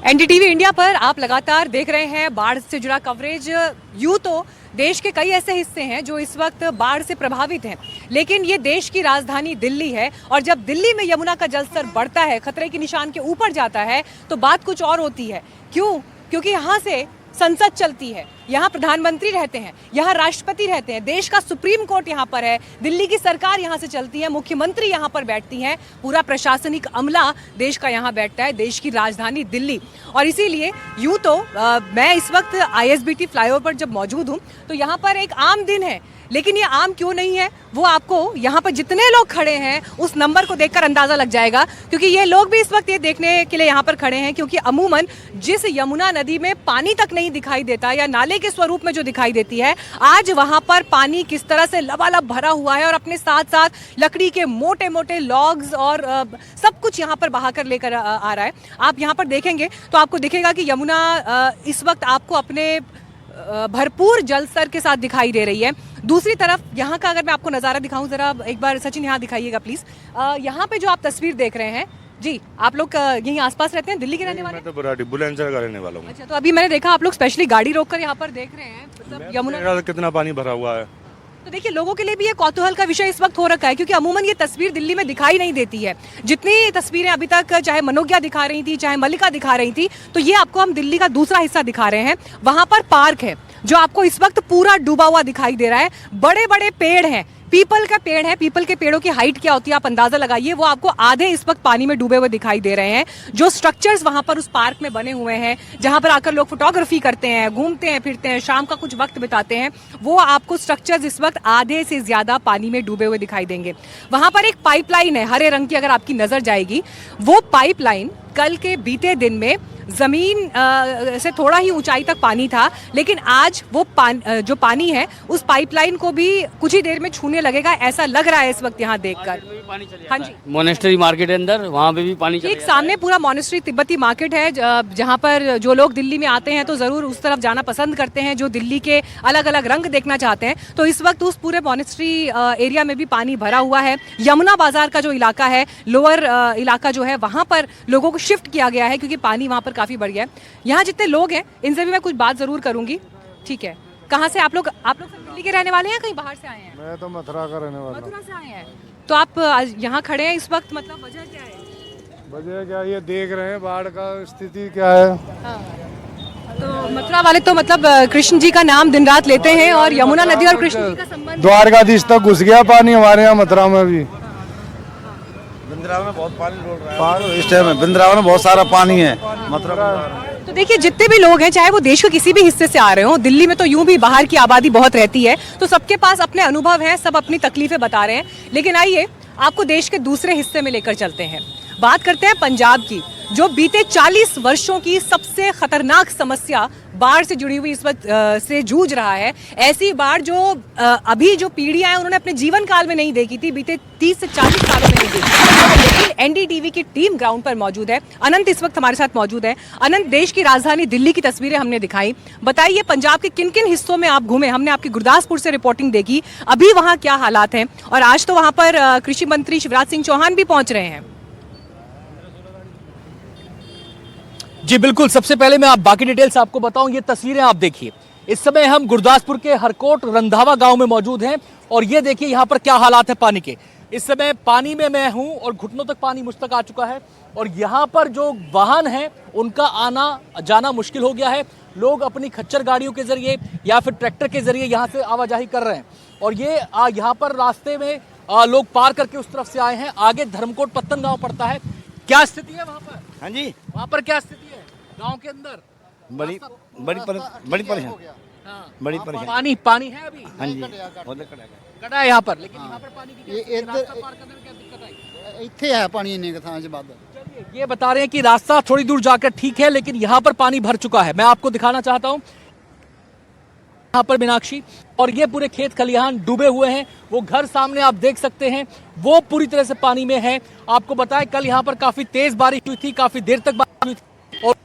NDTV India पर आप लगातार देख रहे हैं बाढ़ से जुड़ा कवरेज। यूं तो देश के कई ऐसे हिस्से हैं जो इस वक्त बाढ़ से प्रभावित हैं, लेकिन ये देश की राजधानी दिल्ली है और जब दिल्ली में यमुना का जलस्तर बढ़ता है, खतरे के निशान के ऊपर जाता है, तो बात कुछ और होती है। क्यों? क्योंकि यहाँ से संसद चलती है, यहाँ प्रधानमंत्री रहते हैं, यहाँ राष्ट्रपति रहते हैं, देश का सुप्रीम कोर्ट यहाँ पर है, दिल्ली की सरकार यहाँ से चलती है, मुख्यमंत्री यहाँ पर बैठती हैं, पूरा प्रशासनिक अमला देश का यहाँ बैठता है, देश की राजधानी दिल्ली। और इसीलिए यूँ तो मैं इस वक्त आईएसबीटी फ्लाईओवर पर जब मौजूद हूँ तो यहाँ पर एक आम दिन है, लेकिन ये आम क्यों नहीं है वो आपको यहाँ पर जितने लोग खड़े हैं उस नंबर को देखकर अंदाजा लग जाएगा, क्योंकि ये लोग भी इस वक्त ये देखने के लिए यहाँ पर खड़े हैं क्योंकि अमूमन जिस यमुना नदी में पानी तक नहीं दिखाई देता या नाले के स्वरूप में जो दिखाई देती है, आज वहाँ पर पानी किस तरह से लबालब भरा हुआ है और अपने साथ साथ लकड़ी के मोटे मोटे लॉग्स और सब कुछ यहाँ पर बहा कर लेकर आ रहा है। आप यहाँ पर देखेंगे तो आपको दिखेगा कि यमुना इस वक्त आपको अपने भरपूर जल स्तर के साथ दिखाई दे रही है। दूसरी तरफ यहाँ का अगर मैं आपको नज़ारा दिखाऊं, जरा एक बार सचिन यहाँ दिखाइएगा प्लीज। यहाँ पे जो आप तस्वीर देख रहे हैं जी, आप लोग यहीं आसपास रहते हैं, दिल्ली के रहने वाले? मैं तो बुराड़ी बुलंदशहर का रहने वाला हूँ। अच्छा, तो अभी मैंने देखा आप लोग स्पेशली गाड़ी रोककर यहाँ पर देख रहे हैं, मतलब यमुना कितना पानी भरा हुआ है। तो देखिए, लोगों के लिए भी ये कौतूहल का विषय इस वक्त हो रखा है क्योंकि अमूमन ये तस्वीर दिल्ली में दिखाई नहीं देती है। जितनी तस्वीरें अभी तक चाहे मनोज्ञा दिखा रही थी, चाहे मल्लिका दिखा रही थी, तो ये आपको हम दिल्ली का दूसरा हिस्सा दिखा रहे हैं। वहां पर पार्क है जो आपको इस वक्त पूरा डूबा हुआ दिखाई दे रहा है। बड़े बड़े पेड़ हैं, पीपल का पेड़ है। पीपल के पेड़ों की हाइट क्या होती है आप अंदाजा लगाइए, वो आपको आधे इस वक्त पानी में डूबे हुए दिखाई दे रहे हैं। जो स्ट्रक्चर्स वहां पर उस पार्क में बने हुए हैं, जहां पर आकर लोग फोटोग्राफी करते हैं, घूमते हैं, फिरते हैं, शाम का कुछ वक्त बिताते हैं, वो आपको स्ट्रक्चर्स इस वक्त आधे से ज्यादा पानी में डूबे हुए दिखाई देंगे। वहां पर एक पाइपलाइन है हरे रंग की, अगर आपकी नजर जाएगी, वो पाइपलाइन कल के बीते दिन में जमीन से थोड़ा ही ऊंचाई तक पानी था, लेकिन आज वो जो पानी है उस पाइपलाइन को भी कुछ ही देर में छूने लगेगा, ऐसा लग रहा है इस वक्त यहाँ देखकर। हाँ जी, मोनेस्ट्री मार्केट है अंदर, वहाँ पे भी पानी एक सामने पूरा मोनेस्ट्री तिब्बती मार्केट है, जहाँ पर जो लोग दिल्ली में आते हैं तो जरूर उस तरफ जाना पसंद करते हैं, जो दिल्ली के अलग अलग रंग देखना चाहते हैं। तो इस वक्त उस पूरे मोनेस्ट्री एरिया में भी पानी भरा हुआ है। यमुना बाजार का जो इलाका है, लोअर इलाका जो है, वहाँ पर लोगों को शिफ्ट किया गया है क्योंकि पानी वहाँ पर काफी बढ़ गया है। यहाँ जितने लोग हैं इनसे भी मैं कुछ बात जरूर करूंगी। ठीक है, कहाँ से आप लोग सब दिल्ली के रहने वाले हैं, कहीं बाहर से आए हैं? मैं तो मथुरा का रहने वाला हूँ। मथुरा से आए हैं, तो आप यहाँ खड़े हैं इस वक्त, मतलब वजह क्या है? वजह क्या, ये देख रहे हैं बाढ़ का स्थिति क्या है। हाँ। तो मथुरा वाले तो मतलब कृष्ण जी का नाम दिन रात लेते हैं और यमुना नदी और कृष्ण जी का संबंध द्वारकाधीश तक घुस गया पानी हमारे यहाँ मथुरा में भी। वृंदावन में बहुत पानी रोड रहा है इस टाइम में, वृंदावन में बहुत सारा पानी है मथुरा। तो देखिए, जितने भी लोग हैं, चाहे वो देश के किसी भी हिस्से से आ रहे हो, दिल्ली में तो यूं भी बाहर की आबादी बहुत रहती है, तो सबके पास अपने अनुभव हैं, सब अपनी तकलीफें बता रहे हैं। लेकिन आइए आपको देश के दूसरे हिस्से में लेकर चलते हैं। बात करते हैं पंजाब की, जो बीते 40 वर्षों की सबसे खतरनाक समस्या बाढ़ से जुड़ी हुई इस वक्त से जूझ रहा है। ऐसी बाढ़ जो अभी जो पीढ़ियां हैं उन्होंने अपने जीवन काल में नहीं देखी थी, बीते 30 से 40 सालों में नहीं देखी। लेकिन एनडीटीवी की टीम ग्राउंड पर मौजूद है। अनंत इस वक्त हमारे साथ मौजूद है। अनंत, देश की राजधानी दिल्ली की तस्वीरें हमने दिखाई, बताइए पंजाब के किन किन हिस्सों में आप घूमे? हमने आपकी गुरदासपुर से रिपोर्टिंग देखी, अभी वहाँ क्या हालात हैं, और आज तो वहाँ पर कृषि मंत्री शिवराज सिंह चौहान भी पहुंच रहे हैं। जी बिल्कुल, सबसे पहले मैं आप बाकी डिटेल्स आपको बताऊं। ये तस्वीरें आप देखिए, इस समय हम गुरदासपुर के हरकोट रंधावा गांव में मौजूद हैं और ये देखिए यहाँ पर क्या हालात है पानी के। इस समय पानी में मैं हूं और घुटनों तक पानी मुझ तक आ चुका है और यहाँ पर जो वाहन है उनका आना जाना मुश्किल हो गया है। लोग अपनी खच्चर गाड़ियों के जरिए या फिर ट्रैक्टर के जरिए यहाँ से आवाजाही कर रहे हैं और ये यहाँ पर रास्ते में लोग पार करके उस तरफ से आए हैं। आगे धर्मकोट पत्तन गाँव पड़ता है। क्या स्थिति है वहाँ पर? हाँ जी, वहाँ पर क्या स्थिति है गांव के अंदर? बड़ी परेशानी। पानी है अभी? हाँ जी, कटा है यहाँ पर, लेकिन यहाँ पर पानी की रास्ता पार करने में क्या दिक्कत आई? ਇੱਥੇ है पानी इन्ने थां च ਵੱਧ। चलिए, ये बता रहे हैं कि रास्ता थोड़ी दूर जाकर ठीक है, लेकिन यहाँ पर पानी भर चुका है। मैं आपको दिखाना चाहता हूँ यहाँ पर मीनाक्षी, और ये पूरे खेत खलिहान डूबे हुए हैं। वो घर सामने आप देख सकते हैं, वो पूरी तरह से पानी में है। आपको बताएं, कल यहाँ पर काफी तेज बारिश हुई थी, काफी देर तक बारिश हुई थी और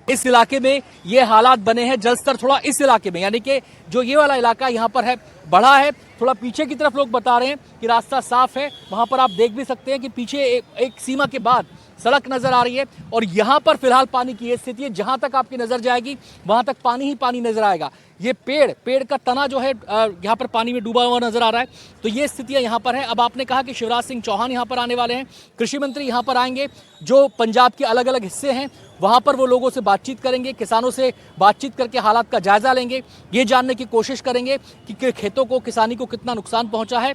इस इलाके में ये हालात बने हैं। जलस्तर थोड़ा इस इलाके में, यानी कि जो ये वाला इलाका यहाँ पर है, बढ़ा है। थोड़ा पीछे की तरफ लोग बता रहे हैं कि रास्ता साफ है। वहां पर आप देख भी सकते हैं कि पीछे एक सीमा के बाद सड़क नजर आ रही है और यहाँ पर फिलहाल पानी की ये स्थिति है, जहां तक आपकी नजर जाएगी वहां तक पानी ही पानी नजर आएगा। ये पेड़ का तना जो है यहाँ पर पानी में डूबा हुआ नजर आ रहा है। तो ये स्थितियां यहाँ पर है। अब आपने कहा कि शिवराज सिंह चौहान यहाँ पर आने वाले हैं, कृषि मंत्री यहाँ पर आएंगे, जो पंजाब के अलग अलग हिस्से हैं वहां पर वो लोगों से बातचीत करेंगे, किसानों से बातचीत करके हालात का जायजा लेंगे, ये जानने की कोशिश करेंगे कि खेतों को, किसानी को कितना नुकसान पहुंचा है।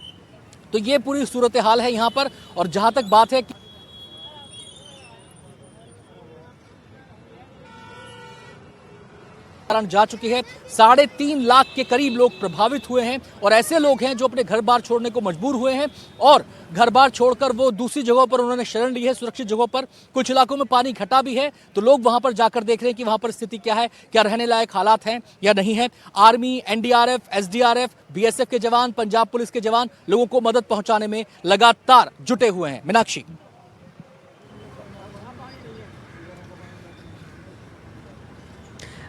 तो ये पूरी सूरत हाल है यहाँ पर। और जहां तक बात है कि जा चुकी है, 3.5 लाख के करीब लोग प्रभावित हुए हैं और ऐसे लोग हैं जो अपने घर बार छोड़ने को मजबूर हुए हैं और घर बार छोड़कर वो दूसरी जगहों पर उन्होंने शरण ली है, सुरक्षित जगहों पर। कुछ इलाकों में पानी घटा भी है तो लोग वहां पर जाकर देख रहे हैं कि वहां पर स्थिति क्या है, क्या रहने लायक हालात हैं या नहीं है। आर्मी, एनडीआरएफ, एसडीआरएफ, बीएसएफ के जवान, पंजाब पुलिस के जवान लोगों को मदद पहुंचाने में लगातार जुटे हुए हैं। मीनाक्षी।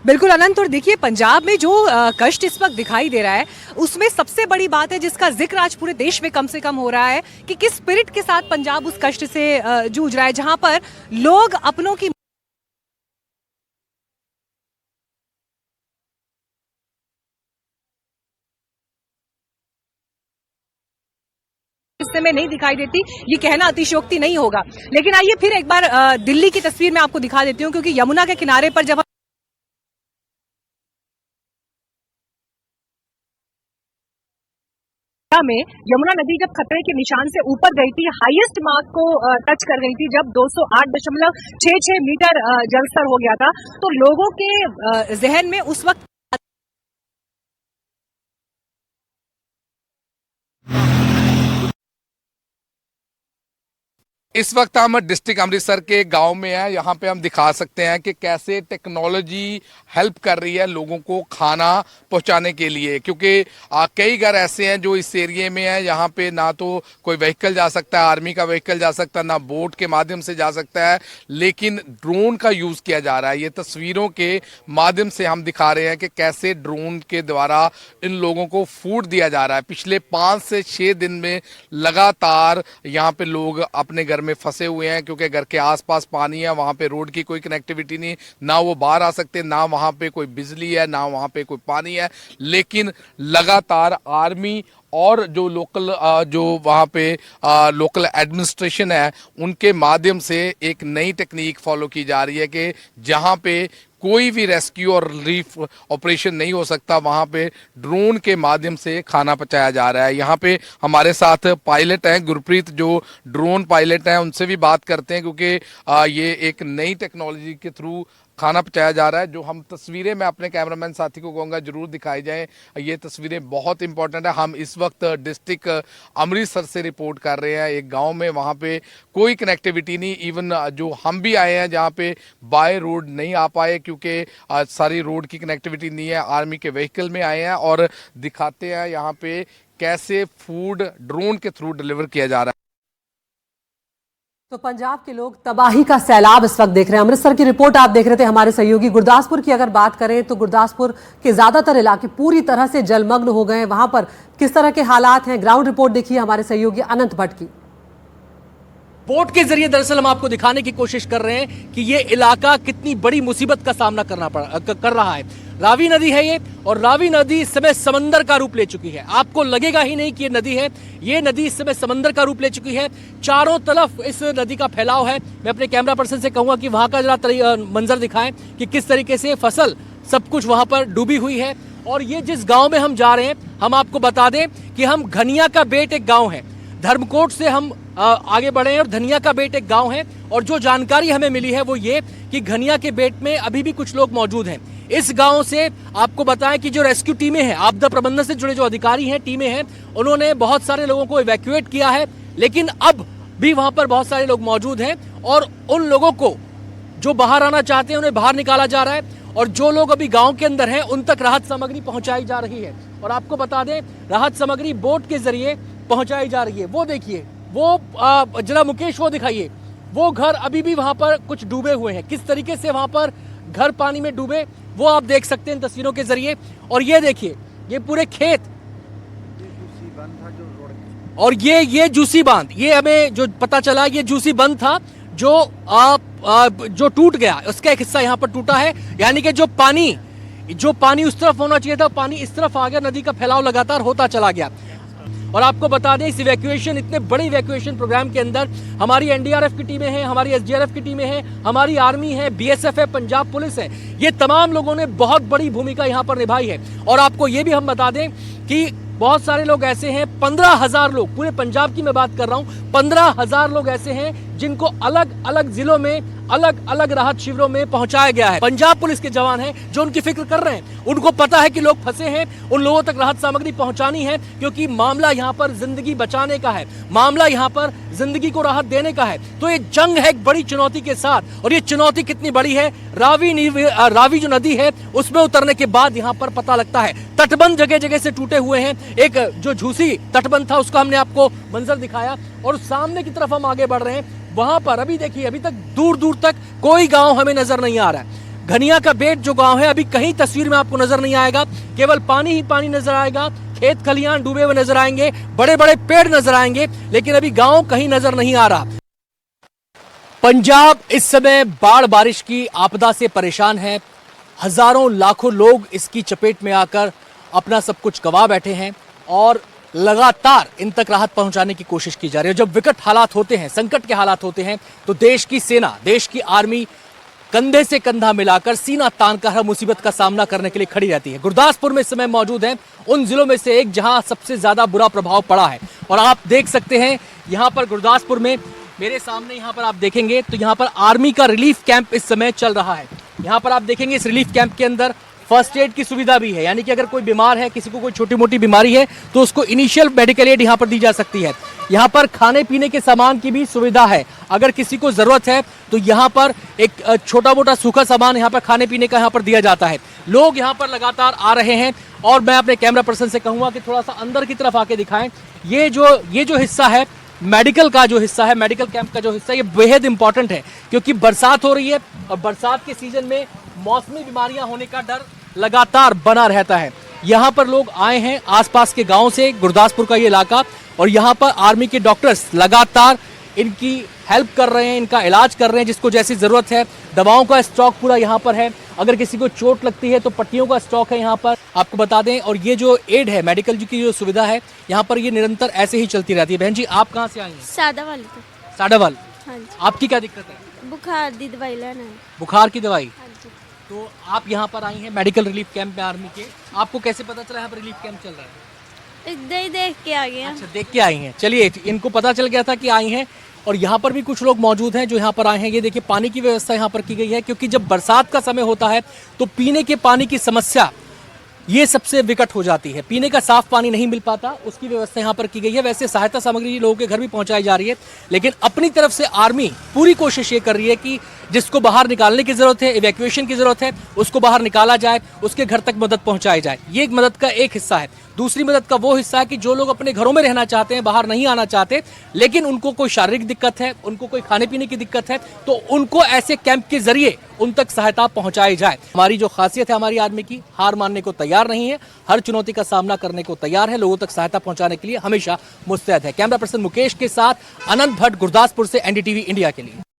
बिल्कुल अनंत, और देखिए पंजाब में जो कष्ट इस वक्त दिखाई दे रहा है उसमें सबसे बड़ी बात है जिसका जिक्र आज पूरे देश में कम से कम हो रहा है कि किस स्पिरिट के साथ पंजाब उस कष्ट से जूझ रहा है, जहां पर लोग अपनों की हिस्से में नहीं दिखाई देती। ये कहना अतिशयोक्ति नहीं होगा। लेकिन आइए फिर एक बार दिल्ली की तस्वीर मैं आपको दिखा देती हूँ, क्योंकि यमुना के किनारे पर जब में यमुना नदी जब खतरे के निशान से ऊपर गई थी, हाईएस्ट मार्क को टच कर गई थी, जब 208.66 मीटर जलस्तर हो गया था, तो लोगों के जहन में उस वक्त इस वक्त हम डिस्ट्रिक्ट अमृतसर के गांव में हैं। यहाँ पे हम दिखा सकते हैं कि कैसे टेक्नोलॉजी हेल्प कर रही है लोगों को खाना पहुंचाने के लिए, क्योंकि कई घर ऐसे हैं जो इस एरिए में हैं, यहाँ पे ना तो कोई व्हीकल जा सकता है, आर्मी का व्हीकल जा सकता है, ना बोट के माध्यम से जा सकता है, लेकिन ड्रोन का यूज़ किया जा रहा है। ये तस्वीरों के माध्यम से हम दिखा रहे हैं कि कैसे ड्रोन के द्वारा इन लोगों को फूड दिया जा रहा है। पिछले 5 से 6 दिन में लगातार यहाँ पे लोग अपने घर में फंसे हुए हैं, क्योंकि घर के आसपास पानी है, वहां पे रोड की कोई कनेक्टिविटी नहीं, ना वो बाहर आ सकते, ना वहां पे कोई बिजली है, ना वहां पे कोई पानी है। लेकिन लगातार आर्मी और जो लोकल जो वहाँ पे लोकल एडमिनिस्ट्रेशन है उनके माध्यम से एक नई टेक्निक फॉलो की जा रही है कि जहाँ पे कोई भी रेस्क्यू और रिलीफ ऑपरेशन नहीं हो सकता, वहाँ पे ड्रोन के माध्यम से खाना पहुँचाया जा रहा है। यहाँ पे हमारे साथ पायलट हैं, गुरप्रीत जो ड्रोन पायलट हैं, उनसे भी बात करते हैं, क्योंकि ये एक नई टेक्नोलॉजी के थ्रू खाना पहुँचाया जा रहा है। जो हम तस्वीरें मैं अपने कैमरामैन साथी को कहूँगा जरूर दिखाई जाएं, ये तस्वीरें बहुत इंपॉर्टेंट है। हम इस वक्त डिस्ट्रिक्ट अमृतसर से रिपोर्ट कर रहे हैं, एक गांव में, वहाँ पे कोई कनेक्टिविटी नहीं। इवन जो हम भी आए हैं जहाँ पे बाय रोड नहीं आ पाए, क्योंकि सारी रोड की कनेक्टिविटी नहीं है। आर्मी के व्हीकल में आए हैं और दिखाते हैं यहाँ पे कैसे फूड ड्रोन के थ्रू डिलीवर किया जा रहा है। तो पंजाब के लोग तबाही का सैलाब इस वक्त देख रहे हैं। अमृतसर की रिपोर्ट आप देख रहे थे हमारे सहयोगी। गुरदासपुर की अगर बात करें तो गुरदासपुर के ज्यादातर इलाके पूरी तरह से जलमग्न हो गए हैं। वहां पर किस तरह के हालात हैं, ग्राउंड रिपोर्ट देखिए हमारे सहयोगी अनंत भट्ट की। बोट के जरिए दरअसल हम आपको दिखाने की कोशिश कर रहे हैं कि ये इलाका कितनी बड़ी मुसीबत का सामना कर रहा है। रावी नदी है ये, और रावी नदी इस समय समंदर का रूप ले चुकी है। आपको लगेगा ही नहीं कि ये नदी है, ये नदी इस समय समंदर का रूप ले चुकी है। चारों तरफ इस नदी का फैलाव है। मैं अपने कैमरा पर्सन से कहूंगा कि वहां का जरा मंजर दिखाएं कि किस तरीके से फसल सब कुछ वहां पर डूबी हुई है। और ये जिस गांव में हम जा रहे हैं, हम आपको बता दें कि हम घनिया का बेट एक गांव है, धर्मकोट से हम आगे बढ़े हैं और धनिया का बेट एक गांव है। और जो जानकारी हमें मिली है वो ये कि घनिया के बेट में अभी भी कुछ लोग मौजूद हैं। इस गांव से आपको बताएं कि जो रेस्क्यू टीमें हैं, आपदा प्रबंधन से जुड़े जो अधिकारी हैं, टीमें हैं, उन्होंने बहुत सारे लोगों को इवैक्यूएट किया है, लेकिन अब भी वहां पर बहुत सारे लोग मौजूद हैं और उन लोगों को जो बाहर आना चाहते हैं उन्हें बाहर निकाला जा रहा है। और जो लोग अभी गांव के अंदर हैं उन तक राहत सामग्री पहुंचाई जा रही है। और आपको बता दें, राहत सामग्री बोट के जरिए पहुंचाई जा रही है। वो देखिए, वो जरा मुकेश वो दिखाइए, वो घर अभी भी वहां पर कुछ डूबे हुए हैं। किस तरीके से वहां पर घर पानी में डूबे वो आप देख सकते हैं तस्वीरों के जरिए। और ये देखिए, ये पूरे खेत, और ये जूसी बांध, ये हमें जो पता चला ये जूसी बंद था जो टूट गया उसका एक हिस्सा यहाँ पर टूटा है, यानी कि जो पानी उस तरफ होना चाहिए था पानी इस तरफ आ गया, नदी का फैलाव लगातार होता चला गया। और आपको बता दें इस इवैक्यूएशन, इतने बड़े इवैक्यूएशन प्रोग्राम के अंदर हमारी एनडीआरएफ की टीमें हैं, हमारी एसडीआरएफ की टीमें हैं, हमारी आर्मी है, बीएसएफ है, पंजाब पुलिस है, ये तमाम लोगों ने बहुत बड़ी भूमिका यहाँ पर निभाई है। और आपको ये भी हम बता दें कि बहुत सारे लोग ऐसे हैं, 15,000 लोग, पूरे पंजाब की मैं बात कर रहा हूं, 15,000 लोग ऐसे हैं जिनको अलग अलग जिलों में अलग अलग राहत शिविरों में पहुंचाया गया है। पंजाब पुलिस के जवान हैं जो उनकी फिक्र कर रहे हैं, उनको पता है कि लोग फंसे हैं, उन लोगों तक राहत सामग्री पहुंचानी है, क्योंकि मामला यहाँ पर जिंदगी बचाने का है, मामला यहाँ पर जिंदगी को राहत देने का है। तो ये जंग है एक बड़ी चुनौती के साथ, और ये चुनौती कितनी बड़ी है, रावी जो नदी है उसमें उतरने के बाद यहाँ पर पता लगता है। तटबंध जगह जगह से टूटे हुए हैं, एक जो झूसी तटबंध था उसका हमने आपको मंजर दिखाया, और सामने की तरफ हम आगे बढ़ रहे हैं, वहां पर अभी देखिए अभी तक दूर दूर तक कोई गांव हमें नजर नहीं आ रहा है। घनिया का बेट जो गांव है अभी कहीं तस्वीर में आपको नजर नहीं आएगा, केवल पानी ही पानी नजर आएगा, खेत खलियान डूबे हुए नजर आएंगे, बड़े बड़े पेड़ नजर आएंगे, लेकिन अभी गांव कहीं नजर नहीं आ रहा। पंजाब इस समय बाढ़ बारिश की आपदा से परेशान है, हजारों लाखों लोग इसकी चपेट में आकर अपना सब कुछ गंवा बैठे हैं, और लगातार इन तक राहत पहुंचाने की कोशिश की जा रही है। जब विकट हालात होते हैं, संकट के हालात होते हैं, तो देश की सेना, देश की आर्मी कंधे से कंधा मिलाकर, सीना तानकर हर मुसीबत का सामना करने के लिए खड़ी रहती है। गुरदासपुर में इस समय मौजूद हैं उन जिलों में से एक जहां सबसे ज्यादा बुरा प्रभाव पड़ा है, और आप देख सकते हैं यहां पर गुरदासपुर में, मेरे सामने यहां पर आप देखेंगे तो यहां पर आर्मी का रिलीफ कैंप इस समय चल रहा है। यहां पर आप देखेंगे इस रिलीफ कैंप के अंदर फर्स्ट एड की सुविधा भी है, यानी कि अगर कोई बीमार है, किसी को कोई छोटी मोटी बीमारी है, तो उसको इनिशियल मेडिकल एड यहाँ पर दी जा सकती है। यहाँ पर खाने पीने के सामान की भी सुविधा है, अगर किसी को जरूरत है तो यहाँ पर एक छोटा मोटा सूखा सामान यहाँ पर खाने पीने का यहाँ पर दिया जाता है। लोग यहाँ पर लगातार आ रहे हैं, और मैं अपने कैमरा पर्सन से कहूँगा कि थोड़ा सा अंदर की तरफ आके दिखाएं। ये जो हिस्सा है मेडिकल का, जो हिस्सा है मेडिकल कैंप का जो हिस्सा है, ये बेहद इंपॉर्टेंट है, क्योंकि बरसात हो रही है, और बरसात के सीजन में मौसमी बीमारियां होने का डर लगातार बना रहता है। यहाँ पर लोग आए हैं आसपास के गांव से, गुरदासपुर का ये इलाका, और यहाँ पर आर्मी के डॉक्टर्स लगातार इनकी हेल्प कर रहे हैं, इनका इलाज कर रहे हैं, जिसको जैसी जरूरत है। दवाओं का स्टॉक पूरा यहाँ पर है, अगर किसी को चोट लगती है तो पट्टियों का स्टॉक है यहाँ पर, आपको बता दें। और ये जो एड है, मेडिकल की जो सुविधा है यहाँ पर, ये निरंतर ऐसे ही चलती रहती है। बहन जी, आप कहाँ से आई हैं? सादावाल। साडावाल। हाँ जी। आपकी क्या दिक्कत है? बुखार दी दवाई लेना है। बुखार की दवाई। हाँ जी। तो आप यहाँ पर आई हैं मेडिकल रिलीफ कैंप में आर्मी के, आपको कैसे पता चला यहाँ पर रिलीफ कैंप चल रहा है? इधर ही देख के आ गए हैं। अच्छा, देख के आई हैं। चलिए, इनको पता चल गया था कि आई हैं, और यहाँ पर भी कुछ लोग मौजूद हैं जो यहाँ पर आए हैं। ये देखिए पानी की व्यवस्था यहाँ पर की गई है, क्योंकि जब बरसात का समय होता है तो पीने के पानी की समस्या ये सबसे विकट हो जाती है, पीने का साफ पानी नहीं मिल पाता, उसकी व्यवस्था यहाँ पर की गई है। वैसे सहायता सामग्री लोगों के घर भी पहुंचाई जा रही है, लेकिन अपनी तरफ से आर्मी पूरी कोशिश ये कर रही है कि जिसको बाहर निकालने की जरूरत है, इवैक्यूएशन की जरूरत है, उसको बाहर निकाला जाए, उसके घर तक मदद पहुंचाई जाए। ये एक मदद का एक हिस्सा है। दूसरी मदद का वो हिस्सा है कि जो लोग अपने घरों में रहना चाहते हैं, बाहर नहीं आना चाहते, लेकिन उनको कोई शारीरिक दिक्कत है, उनको कोई खाने पीने की दिक्कत है, तो उनको ऐसे कैंप के जरिए उन तक सहायता पहुंचाई जाए। हमारी जो खासियत है हमारी आर्मी की, हार मानने को तैयार नहीं है, हर चुनौती का सामना करने को तैयार है, लोगों तक सहायता पहुंचाने के लिए हमेशा मुस्तैद है। कैमरा पर्सन मुकेश के साथ अनंत भट्ट, गुरदासपुर से, एनडीटीवी इंडिया के लिए।